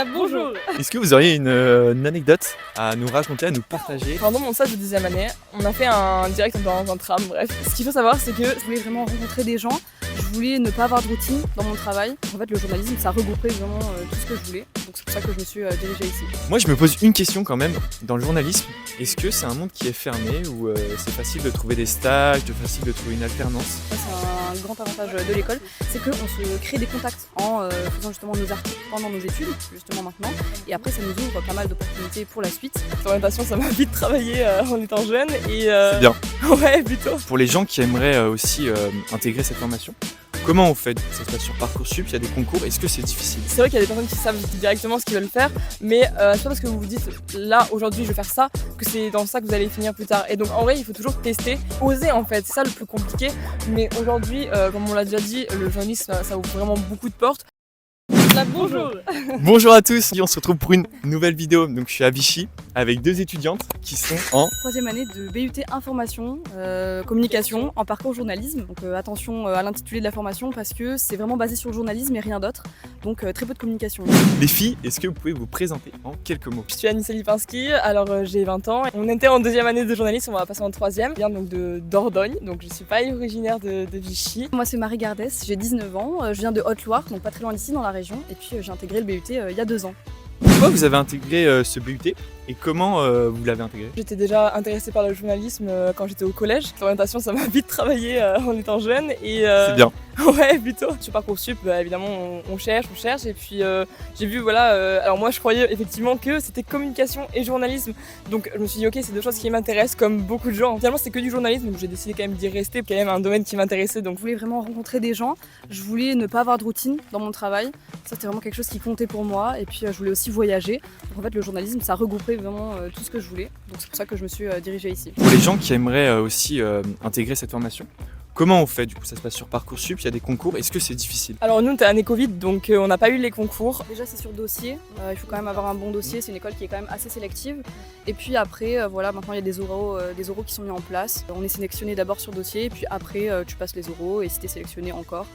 Bonjour. Est-ce que vous auriez une anecdote à nous raconter, à nous partager? Pendant mon stage de deuxième année, on a fait un direct dans un tram, bref. Ce qu'il faut savoir, c'est que je voulais vraiment rencontrer des gens, je voulais ne pas avoir de routine dans mon travail. En fait, le journalisme, ça regroupait vraiment tout ce que je voulais, donc c'est pour ça que je me suis dirigée ici. Moi, je me pose une question quand même, dans le journalisme, est-ce que c'est un monde qui est fermé ou c'est facile de trouver des stages, facile de trouver une alternance? Ça, c'est un grand avantage de l'école, c'est qu'on se crée des contacts en faisant justement nos articles pendant nos études, justement maintenant, et après ça nous ouvre pas mal d'opportunités pour la suite. L'orientation, ça m'a vite travaillé en étant jeune et C'est bien. Ouais, plutôt. Pour les gens qui aimeraient aussi intégrer cette formation, comment on fait? Ça se passe sur Parcoursup, il y a des concours, est-ce que c'est difficile? C'est vrai qu'il y a des personnes qui savent directement ce qu'ils veulent faire, mais c'est pas parce que vous vous dites là aujourd'hui je vais faire ça que c'est dans ça que vous allez finir plus tard. Et donc en vrai il faut toujours tester, oser en fait, c'est ça le plus compliqué. Mais aujourd'hui, comme on l'a déjà dit, le journalisme ça ouvre vraiment beaucoup de portes. Bonjour. Bonjour à tous, on se retrouve pour une nouvelle vidéo. Donc je suis à Vichy avec deux étudiantes qui sont en troisième année de BUT Information, Communication en parcours journalisme. Donc attention à l'intitulé de la formation parce que c'est vraiment basé sur le journalisme et rien d'autre. Donc très peu de communication. Les filles, est-ce que vous pouvez vous présenter en quelques mots? Je suis Anissa Lipinski, alors j'ai 20 ans. On était en deuxième année de journalisme, on va passer en troisième. Je viens donc de Dordogne, donc je suis pas originaire de Vichy. Moi c'est Marie Gardès, j'ai 19 ans, je viens de Haute-Loire, donc pas très loin d'ici dans la région. Et puis j'ai intégré le BUT il y a 2 ans. Pourquoi vous avez intégré ce BUT et comment vous l'avez intégré? J'étais déjà intéressée par le journalisme quand j'étais au collège. L'orientation, ça m'a vite travaillé en étant jeune. Et c'est bien. Ouais, plutôt. Sur Parcoursup, évidemment, on cherche. Et puis j'ai vu, voilà, alors moi je croyais effectivement que c'était communication et journalisme. Donc je me suis dit, ok, c'est deux choses qui m'intéressent comme beaucoup de gens. Finalement, c'est que du journalisme, donc j'ai décidé quand même d'y rester. C'est quand même un domaine qui m'intéressait. Donc je voulais vraiment rencontrer des gens. Je voulais ne pas avoir de routine dans mon travail. Ça, c'était vraiment quelque chose qui comptait pour moi. Et puis je voulais aussi voyager. Donc en fait, le journalisme, ça regroupait vraiment tout ce que je voulais. Donc c'est pour ça que je me suis dirigée ici. Pour les gens qui aimeraient aussi intégrer cette formation, comment on fait? Du coup, ça se passe sur Parcoursup, il y a des concours, est-ce que c'est difficile? Alors nous, t'es année Covid, donc on n'a pas eu les concours. Déjà, c'est sur dossier, il faut quand même avoir un bon dossier, c'est une école qui est quand même assez sélective. Et puis après, voilà, maintenant il y a des oraux qui sont mis en place. On est sélectionné d'abord sur dossier, et puis après tu passes les oraux, et si t'es sélectionné encore,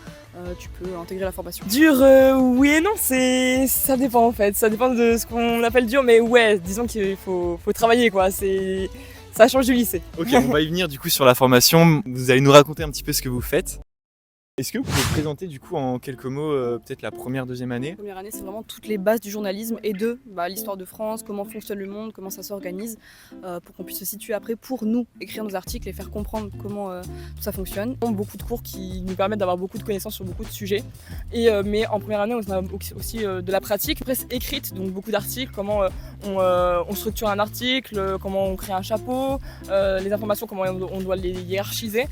tu peux intégrer la formation. Dur, oui et non, ça dépend en fait, ça dépend de ce qu'on appelle dur, mais ouais, disons qu'il faut travailler quoi, ça change du lycée. Ok, on va y venir du coup sur la formation, vous allez nous raconter un petit peu ce que vous faites. Est-ce que vous pouvez présenter du coup en quelques mots peut-être la première, deuxième année? La première année, c'est vraiment toutes les bases du journalisme et de l'histoire de France, comment fonctionne le monde, comment ça s'organise, pour qu'on puisse se situer après pour nous écrire nos articles et faire comprendre comment tout ça fonctionne. Beaucoup de cours qui nous permettent d'avoir beaucoup de connaissances sur beaucoup de sujets. Mais en première année, on a aussi de la pratique, presse écrite, donc beaucoup d'articles, comment on structure un article, comment on crée un chapeau, les informations, comment on doit les hiérarchiser,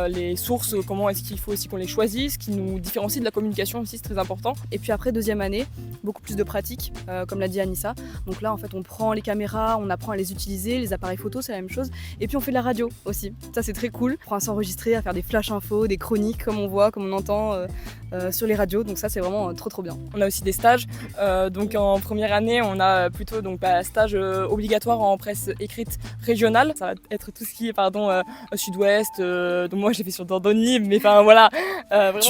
les sources, comment est-ce qu'il faut aussi qu'on les choisisse, ce qui nous différencie de la communication aussi, c'est très important. Et puis après, deuxième année, beaucoup plus de pratique, comme l'a dit Anissa. Donc là, en fait, on prend les caméras, on apprend à les utiliser, les appareils photo, c'est la même chose. Et puis on fait de la radio aussi. Ça, c'est très cool. On apprend à s'enregistrer, à faire des flash infos, des chroniques, comme on voit, comme on entend sur les radios. Donc ça, c'est vraiment trop bien. On a aussi des stages. Donc en première année, on a plutôt stage obligatoire en presse écrite régionale. Ça va être tout ce qui est sud-ouest. Donc moi, j'ai fait sur Dordogne, mais enfin voilà.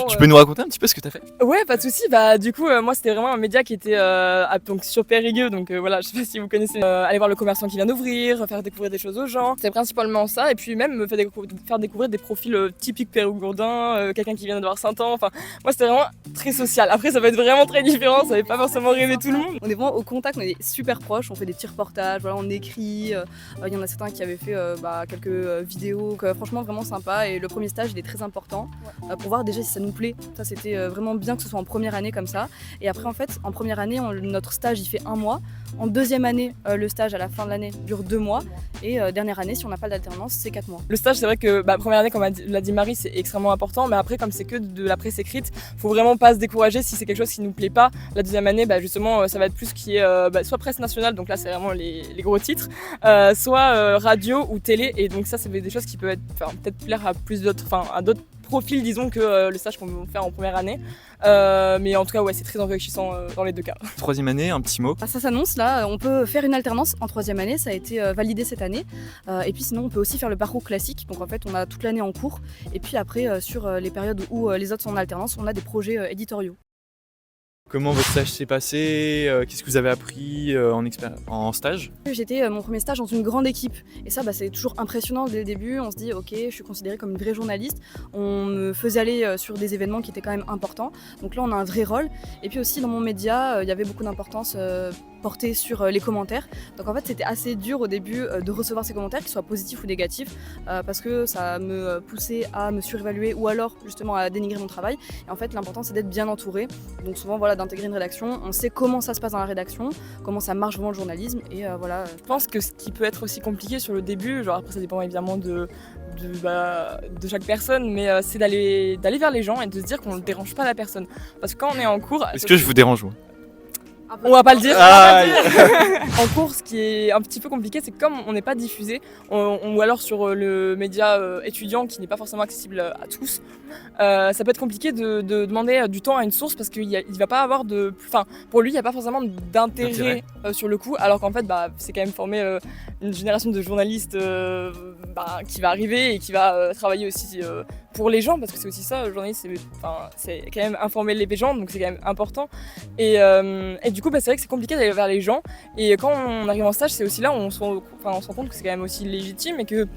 Tu peux nous raconter un petit peu ce que tu as fait? Ouais, pas de souci. Du coup, moi, c'était vraiment un média qui était donc sur Périgueux. Donc voilà, je sais pas si vous connaissez. Aller voir le commerçant qui vient d'ouvrir, faire découvrir des choses aux gens. C'était principalement ça. Et puis même me faire découvrir des profils typiques périgourdins, quelqu'un qui vient d'avoir 100 ans. Enfin, moi, c'était vraiment très social. Après, ça va être vraiment très différent. Ça va pas forcément rêver tout le monde. On est vraiment au contact, on est super proches. On fait des petits reportages, voilà, on écrit. Il y en a certains qui avaient fait quelques vidéos. Franchement, vraiment sympa. Et le premier stage, il est très important pour voir déjà si ça nous plaît. Ça, c'était vraiment bien que ce soit en première année comme ça. Et après, en fait, en première année, notre stage, il fait 1 mois. En deuxième année, le stage à la fin de l'année dure 2 mois. Et dernière année, si on n'a pas d'alternance, c'est 4 mois. Le stage, c'est vrai que première année, comme l'a dit Marie, c'est extrêmement important. Mais après, comme c'est que de la presse écrite, faut vraiment pas se décourager si c'est quelque chose qui nous plaît pas. La deuxième année, justement, ça va être plus ce qui est soit presse nationale, donc là, c'est vraiment les gros titres, soit radio ou télé. Et donc ça, c'est des choses qui peuvent peut-être plaire à à d'autres profil disons que le stage qu'on va faire en première année, mais en tout cas ouais, c'est très enrichissant dans les deux cas. Troisième année, un petit mot? Ça s'annonce là, on peut faire une alternance en troisième année, ça a été validé cette année, et puis sinon on peut aussi faire le parcours classique, donc en fait on a toute l'année en cours, et puis après sur les périodes où les autres sont en alternance, on a des projets éditoriaux. Comment votre stage s'est passé? Qu'est-ce que vous avez appris en stage? J'étais mon premier stage dans une grande équipe et ça c'est toujours impressionnant dès le début, on se dit ok je suis considérée comme une vraie journaliste, on me faisait aller sur des événements qui étaient quand même importants, donc là on a un vrai rôle et puis aussi dans mon média il y avait beaucoup d'importance portée sur les commentaires, donc en fait c'était assez dur au début de recevoir ces commentaires, qu'ils soient positifs ou négatifs, parce que ça me poussait à me surévaluer ou alors justement à dénigrer mon travail et en fait l'important c'est d'être bien entouré, donc souvent voilà d'intégrer une rédaction, on sait comment ça se passe dans la rédaction, comment ça marche vraiment le journalisme et voilà. Je pense que ce qui peut être aussi compliqué sur le début, genre après ça dépend évidemment de chaque personne, mais c'est d'aller vers les gens et de se dire qu'on ne dérange pas la personne. Parce que quand on est en cours... Est-ce que je vous dérange moi? On va pas le dire. Ah, En cours, ce qui est un petit peu compliqué, c'est que comme on n'est pas diffusé, ou alors sur le média étudiant qui n'est pas forcément accessible à tous, ça peut être compliqué de demander du temps à une source parce qu'il va pas avoir de... Enfin, pour lui, il n'y a pas forcément d'intérêt sur le coup, alors qu'en fait, c'est quand même former une génération de journalistes qui va arriver et qui va travailler aussi pour les gens, parce que c'est aussi ça, le journaliste, c'est quand même informer les gens, donc c'est quand même important. Et du coup, c'est vrai que c'est compliqué d'aller vers les gens. Et quand on arrive en stage, c'est aussi là où on se rend compte que c'est quand même aussi légitime et que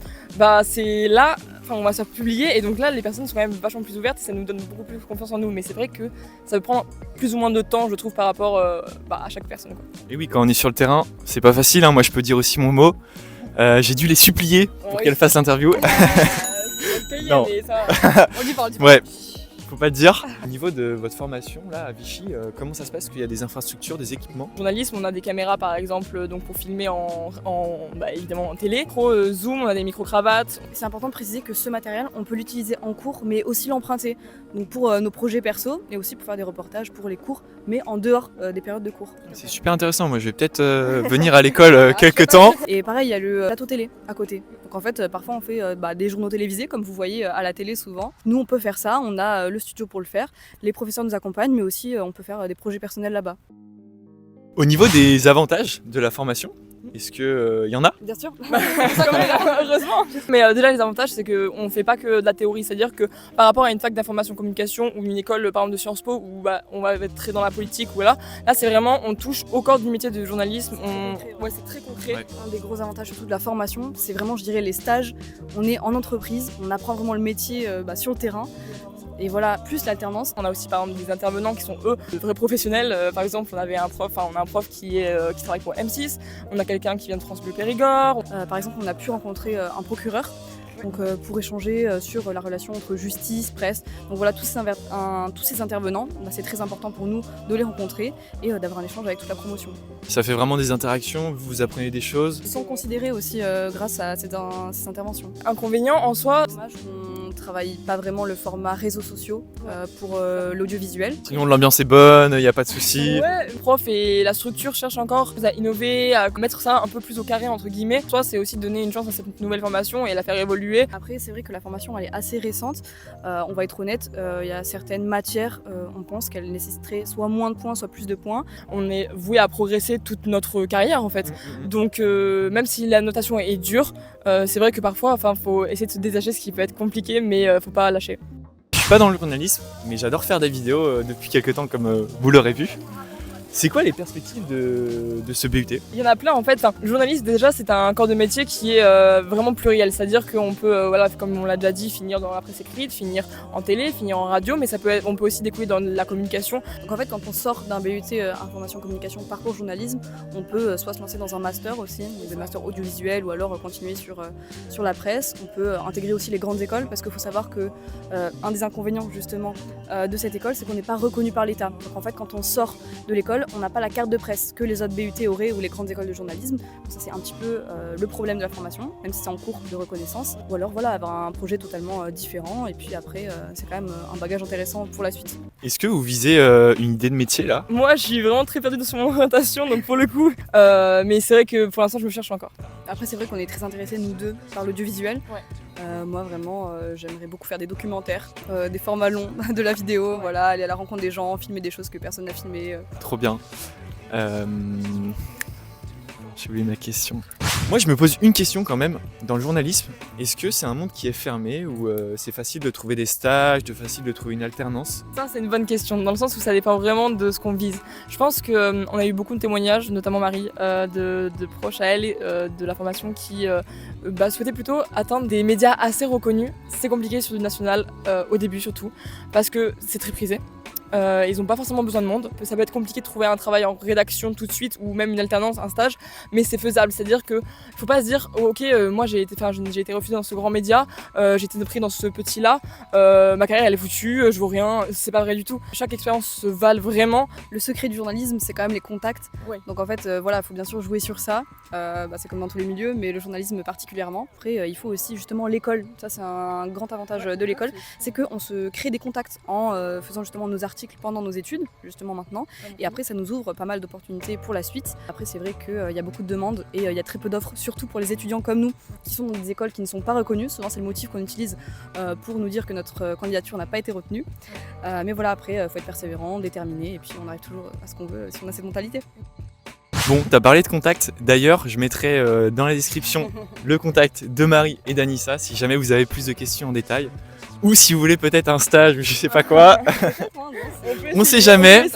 c'est là, on va se faire publier. Et donc là, les personnes sont quand même vachement plus ouvertes et ça nous donne beaucoup plus confiance en nous. Mais c'est vrai que ça peut prendre plus ou moins de temps, je trouve, par rapport à chaque personne, quoi. Et oui, quand on est sur le terrain, c'est pas facile, hein. Moi, je peux dire aussi mon mot. J'ai dû les supplier pour qu'elles fassent l'interview. Non. Mais ça, on dit pas. Ouais. Faut pas le dire. Au niveau de votre formation là à Vichy, comment ça se passe? Qu'il y a des infrastructures, des équipements? Journalisme, on a des caméras par exemple, donc pour filmer évidemment en télé. Zoom, on a des micro-cravates. C'est important de préciser que ce matériel, on peut l'utiliser en cours, mais aussi l'emprunter. Donc pour nos projets perso, et aussi pour faire des reportages pour les cours, mais en dehors des périodes de cours. C'est super intéressant. Moi, je vais peut-être venir à l'école quelques temps. Et pareil, il y a le plateau télé à côté. Donc en fait, parfois on fait des journaux télévisés, comme vous voyez à la télé souvent. Nous, on peut faire ça. On a le studio pour le faire. Les professeurs nous accompagnent, mais aussi on peut faire des projets personnels là-bas. Au niveau des avantages de la formation, est-ce que y en a? Bien sûr. Heureusement. Mais déjà les avantages c'est qu'on ne fait pas que de la théorie, c'est-à-dire que par rapport à une fac d'information communication ou une école par exemple de Sciences Po où on va être très dans la politique ou là c'est vraiment on touche au corps du métier de journalisme. C'est très concret. Ouais. Un des gros avantages surtout de la formation, c'est vraiment je dirais les stages. On est en entreprise, on apprend vraiment le métier sur le terrain. Et voilà, plus l'alternance. On a aussi par exemple des intervenants qui sont eux de vrais professionnels. Par exemple, on a un prof qui travaille pour M6. On a quelqu'un qui vient de France Bleu Périgord. Par exemple, on a pu rencontrer un procureur. Donc, pour échanger sur la relation entre justice, presse. Donc voilà, tous ces intervenants, c'est très important pour nous de les rencontrer et d'avoir un échange avec toute la promotion. Ça fait vraiment des interactions, vous apprenez des choses. Ils sont considérés aussi grâce à ces interventions. Inconvénient en soi, Dommage qu'on ne travaille pas vraiment le format réseaux sociaux pour l'audiovisuel. Sinon l'ambiance est bonne, il n'y a pas de souci. ouais, le prof et la structure cherchent encore à innover, à mettre ça un peu plus au carré entre guillemets. Soit c'est aussi donner une chance à cette nouvelle formation et la faire évoluer. Après, c'est vrai que la formation elle est assez récente. On va être honnête, il y a certaines matières, on pense qu'elles nécessiteraient soit moins de points, soit plus de points. On est voué à progresser toute notre carrière en fait. Donc même si la notation est dure, c'est vrai que parfois, faut essayer de se détacher, ce qui peut être compliqué, mais faut pas lâcher. Je suis pas dans le journalisme, mais j'adore faire des vidéos depuis quelques temps, comme vous l'aurez vu. C'est quoi les perspectives de ce BUT? Il y en a plein en fait. Le journaliste déjà c'est un corps de métier qui est vraiment pluriel, c'est-à-dire qu'on peut, comme on l'a déjà dit, finir dans la presse écrite, finir en télé, finir en radio, mais on peut aussi découvrir dans la communication. Donc en fait quand on sort d'un BUT information communication parcours journalisme, on peut soit se lancer dans un master aussi, des masters audiovisuels ou alors continuer sur la presse. On peut intégrer aussi les grandes écoles parce qu'il faut savoir que un des inconvénients justement de cette école c'est qu'on n'est pas reconnu par l'État. Donc en fait quand on sort de l'école, on n'a pas la carte de presse que les autres BUT auraient ou les grandes écoles de journalisme. Donc ça c'est un petit peu le problème de la formation, même si c'est en cours de reconnaissance. Ou alors voilà, avoir un projet totalement différent et puis après c'est quand même un bagage intéressant pour la suite. Est-ce que vous visez une idée de métier là? Moi je suis vraiment très perdue sur mon orientation, donc pour le coup, mais c'est vrai que pour l'instant je me cherche encore. Après c'est vrai qu'on est très intéressés nous deux par l'audiovisuel. Ouais. Moi vraiment j'aimerais beaucoup faire des documentaires, des formats longs de la vidéo, voilà, aller à la rencontre des gens, filmer des choses que personne n'a filmées. Trop bien. J'ai oublié ma question. Moi, je me pose une question quand même, dans le journalisme, est-ce que c'est un monde qui est fermé ou c'est facile de trouver des stages, facile de trouver une alternance? Ça, c'est une bonne question, dans le sens où ça dépend vraiment de ce qu'on vise. Je pense qu'on a eu beaucoup de témoignages, notamment Marie, de proches à elle, de la formation qui souhaitaient plutôt atteindre des médias assez reconnus. C'est compliqué sur du national, au début surtout, parce que c'est très prisé. Ils n'ont pas forcément besoin de monde. Ça peut être compliqué de trouver un travail en rédaction tout de suite ou même une alternance, un stage, mais c'est faisable. C'est-à-dire qu'il ne faut pas se dire oh, ok, moi j'ai été refusée dans ce grand média, j'ai été pris dans ce petit-là, ma carrière elle est foutue, je vaux rien. C'est pas vrai du tout. Chaque expérience se vale vraiment. Le secret du journalisme, c'est quand même les contacts. Ouais. Donc en fait, il faut bien sûr jouer sur ça. C'est comme dans tous les milieux, mais le journalisme particulièrement. Après, il faut aussi justement l'école. Ça, c'est un grand avantage de l'école. C'est qu'on se crée des contacts en faisant justement nos articles pendant nos études, justement maintenant. Et après, ça nous ouvre pas mal d'opportunités pour la suite. Après, c'est vrai qu'il y a beaucoup de demandes et il y a très peu d'offres, surtout pour les étudiants comme nous, qui sont dans des écoles qui ne sont pas reconnues. Souvent, c'est le motif qu'on utilise pour nous dire que notre candidature n'a pas été retenue. Mais voilà, après, il faut être persévérant, déterminé, et puis on arrive toujours à ce qu'on veut si on a cette mentalité. Bon, t'as parlé de contact. D'ailleurs, je mettrai dans la description le contact de Marie et d'Anissa si jamais vous avez plus de questions en détail. Ou si vous voulez peut-être un stage, je sais pas quoi. On sait jamais.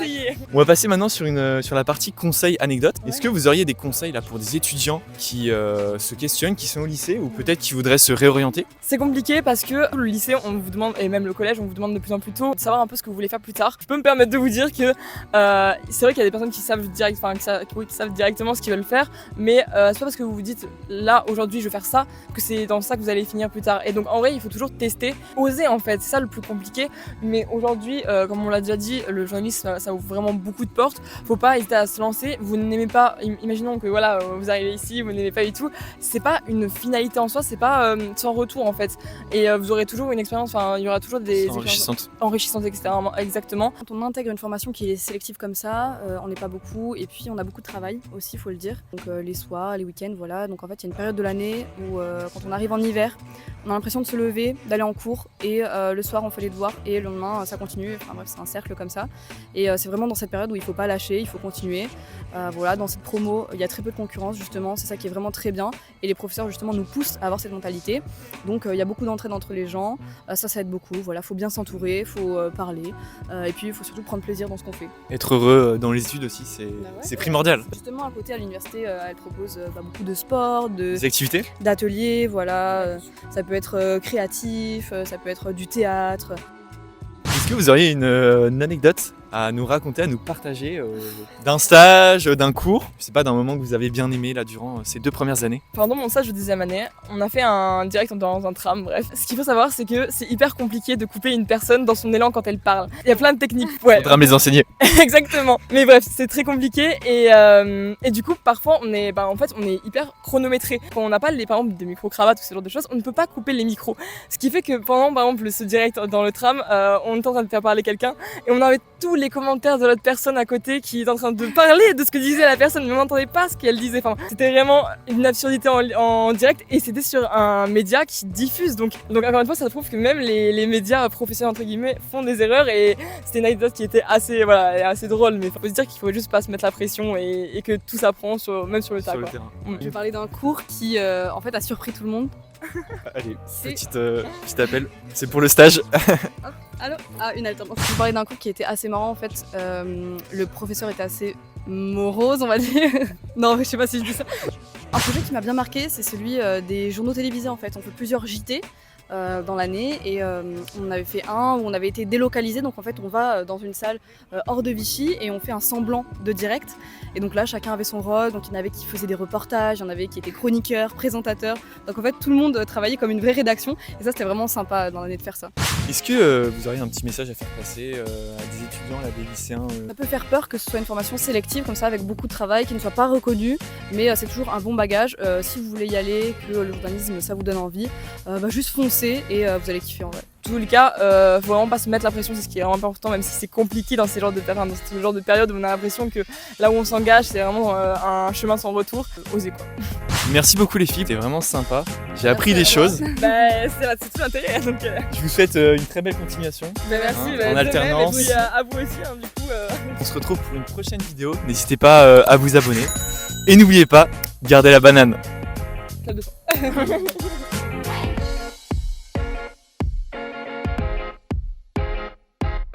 On va passer maintenant sur la partie conseils anecdotes. Est-ce que vous auriez des conseils là pour des étudiants qui se questionnent, qui sont au lycée ou peut-être qui voudraient se réorienter? C'est compliqué parce que le lycée, on vous demande, et même le collège, on vous demande de plus en plus tôt de savoir un peu ce que vous voulez faire plus tard. Je peux me permettre de vous dire que c'est vrai qu'il y a des personnes qui savent directement ce qu'ils veulent faire, mais c'est pas parce que vous vous dites là aujourd'hui je vais faire ça que c'est dans ça que vous allez finir plus tard. Et donc en vrai, il faut toujours tester, oser en fait, c'est ça le plus compliqué. Mais aujourd'hui, comme on l'a déjà dit, le journalisme ça ouvre vraiment beaucoup de portes. Faut pas hésiter à se lancer. Vous n'aimez pas, imaginons que voilà, vous arrivez ici, vous n'aimez pas du tout. C'est pas une finalité en soi, c'est pas sans retour en fait. Et vous aurez toujours une expérience, il y aura toujours des enrichissantes, exactement. Quand on intègre une formation qui est sélective comme ça, on n'est pas beaucoup et puis on a beaucoup de travail aussi, faut le dire. Donc les soirs, les week-ends, voilà. Donc en fait, il y a une période de l'année où quand on arrive en hiver, on a l'impression de se lever, d'aller en cours et le soir on fait les devoirs et le lendemain ça continue. Enfin bref, c'est un cercle comme ça. Et c'est vraiment dans cette période où il faut pas lâcher, il faut continuer. Voilà, dans cette promo, il y a très peu de concurrence justement, c'est ça qui est vraiment très bien. Et les professeurs justement nous poussent à avoir cette mentalité. Donc il y a beaucoup d'entraide entre les gens, ça aide beaucoup. Voilà, faut bien s'entourer, faut parler et puis il faut surtout prendre plaisir dans ce qu'on fait. Être heureux dans les études aussi, c'est primordial. Justement à côté à l'université, elle propose beaucoup de sport, des activités, d'ateliers, voilà. Ça peut être créatif, ça peut être du théâtre. Est-ce que vous auriez une anecdote à nous raconter, à nous partager d'un stage, d'un cours, je sais pas, d'un moment que vous avez bien aimé là durant ces 2 premières années? Pendant mon stage de 2e année, on a fait un direct dans un tram, bref. Ce qu'il faut savoir, c'est que c'est hyper compliqué de couper une personne dans son élan quand elle parle. Il y a plein de techniques. Ouais. Faudra me les enseigner. Exactement. Mais bref, c'est très compliqué et du coup, parfois, on est hyper chronométré. Quand on n'a pas par exemple des micro-cravates ou ce genre de choses, on ne peut pas couper les micros. Ce qui fait que pendant, par exemple, ce direct dans le tram, on est en train de faire parler quelqu'un et on avait tous les commentaires de l'autre personne à côté qui est en train de parler de ce que disait la personne, mais on n'entendait pas ce qu'elle disait. Enfin, c'était vraiment une absurdité en direct et c'était sur un média qui diffuse. Donc encore une fois, ça prouve que même les médias professionnels entre guillemets font des erreurs et c'était une anecdote qui était assez drôle. Mais il faut se dire qu'il faut juste pas se mettre la pression et que tout s'apprend même sur le tas. Je vais parler d'un cours qui en fait a surpris tout le monde. Allez, petit appel, c'est pour le stage. Hop, allô ? Ah, une alternance. Je vais parler d'un cours qui était assez marrant en fait. Le professeur était assez morose, on va dire. Non, je sais pas si je dis ça. Un projet qui m'a bien marqué, c'est celui des journaux télévisés en fait. On fait plusieurs JT. Dans l'année et on avait fait un où on avait été délocalisé, donc en fait on va dans une salle hors de Vichy et on fait un semblant de direct et donc là chacun avait son rôle, donc il y en avait qui faisaient des reportages, il y en avait qui étaient chroniqueurs, présentateurs, donc en fait tout le monde travaillait comme une vraie rédaction et ça c'était vraiment sympa dans l'année de faire ça. Est-ce que vous auriez un petit message à faire passer à des étudiants, à des lycéens Ça peut faire peur que ce soit une formation sélective comme ça avec beaucoup de travail qui ne soit pas reconnue, mais c'est toujours un bon bagage. Si vous voulez y aller, que le journalisme ça vous donne envie, juste foncez et vous allez kiffer en vrai. En tous les cas, faut vraiment pas se mettre la pression, c'est ce qui est vraiment important, même si c'est compliqué dans ce genre de période où on a l'impression que là où on s'engage, c'est vraiment un chemin sans retour. Osez quoi. Merci beaucoup les filles, c'était vraiment sympa. J'ai appris des choses. C'est tout l'intérêt. Donc, Je vous souhaite une très belle continuation. Merci. En alternance. Et puis à vous aussi, du coup. On se retrouve pour une prochaine vidéo. N'hésitez pas à vous abonner. Et n'oubliez pas, gardez la banane. Club de sang.